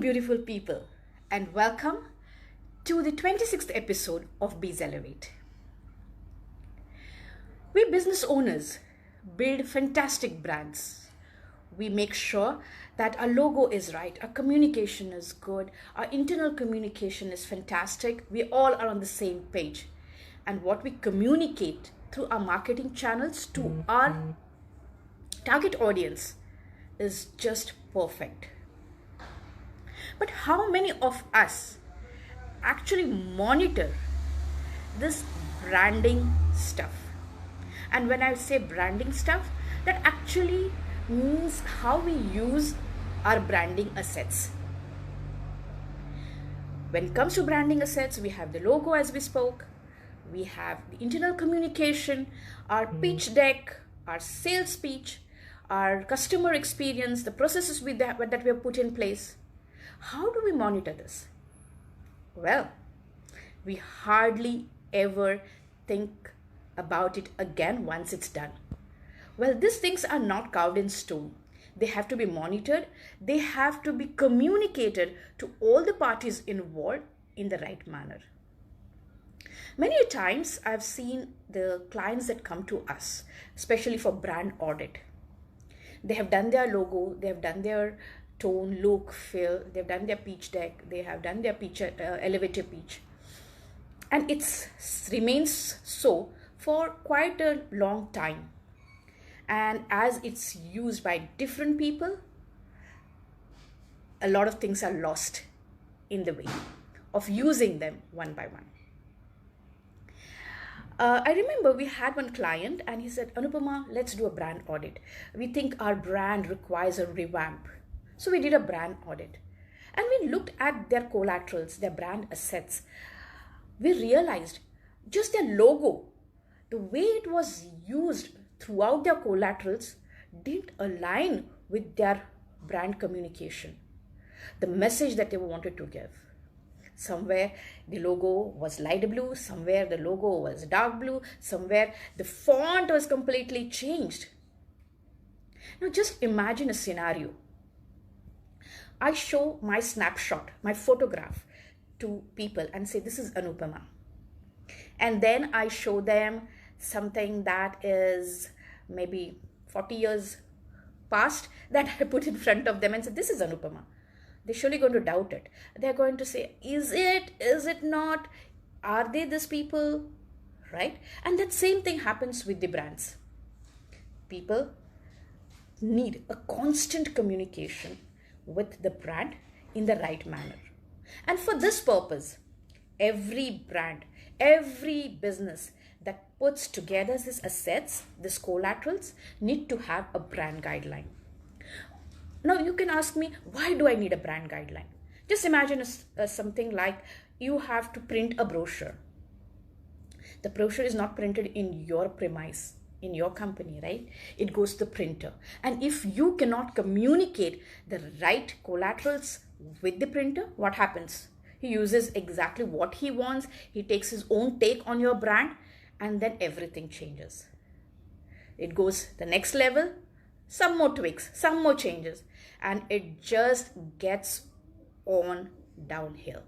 beautiful people, and welcome to the 26th episode of Bizelevate. We business owners build fantastic brands. We make sure that our logo is right, our communication is good, our internal communication is fantastic. We all are on the same page. And what we communicate through our marketing channels to our target audience is just perfect. But how many of us actually monitor this branding stuff? And when I say branding stuff, that actually means how we use our branding assets. When it comes to branding assets, we have the logo as we spoke, we have the internal communication, our pitch deck, our sales speech, our customer experience, the processes that we have put in place. How do we monitor this? Well, we hardly ever think about it again once it's done. Well, these things are not carved in stone. They have to be monitored. They have to be communicated to all the parties involved in the right manner. Many times I've seen the clients that come to us, especially for brand audit. They have done their logo, they have done their tone, look, feel, they've done their pitch deck, they have done their pitch, elevator pitch. And it remains so for quite a long time. And as it's used by different people, a lot of things are lost in the way of using them one by one. I remember we had one client and he said, Anupama, let's do a brand audit. We think our brand requires a revamp. So we did a brand audit and we looked at their collaterals, their brand assets. We realized just their logo, the way it was used throughout their collaterals didn't align with their brand communication, the message that they wanted to give. Somewhere the logo was light blue, somewhere the logo was dark blue, somewhere the font was completely changed. Now just imagine a scenario. I show my snapshot, my photograph to people and say, this is Anupama. And then I show them something that is maybe 40 years past that I put in front of them and say, this is Anupama. They're surely going to doubt it. They're going to say, is it not? Are they these people? Right? And that same thing happens with the brands. People need a constant communication with the brand in the right manner. And for this purpose, every brand, every business that puts together these assets, these collaterals, need to have a brand guideline. Now you can ask me, why do I need a brand guideline? Just imagine something like you have to print a brochure. The brochure is not printed in your premise, in your company, right? It goes to the printer. And if you cannot communicate the right collaterals with the printer, what happens? He uses exactly what he wants. He takes his own take on your brand and then everything changes. It goes the next level, some more tweaks, some more changes, and it just gets on downhill.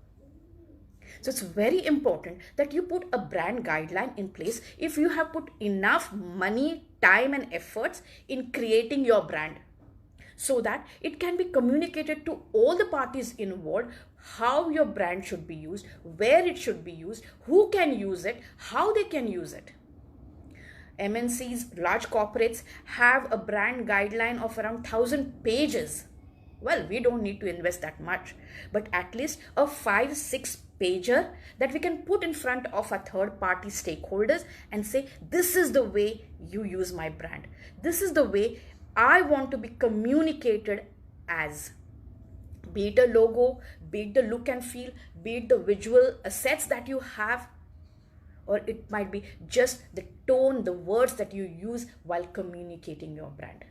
So it's very important that you put a brand guideline in place if you have put enough money, time and efforts in creating your brand, so that it can be communicated to all the parties involved how your brand should be used, where it should be used, who can use it, how they can use it. MNCs, large corporates have a brand guideline of around 1,000 pages. Well, we don't need to invest that much, but at least a 5-6 pager that we can put in front of our third party stakeholders and say, this is the way you use my brand. This is the way I want to be communicated as. Be it a logo, be it the look and feel, be it the visual assets that you have, or it might be just the tone, the words that you use while communicating your brand.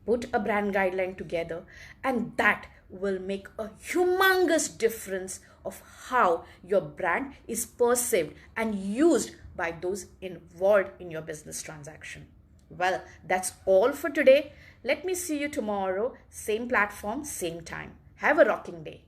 Put a brand guideline together and that will make a humongous difference of how your brand is perceived and used by those involved in your business transaction. Well, that's all for today. Let me see you tomorrow, same platform, same time. Have a rocking day.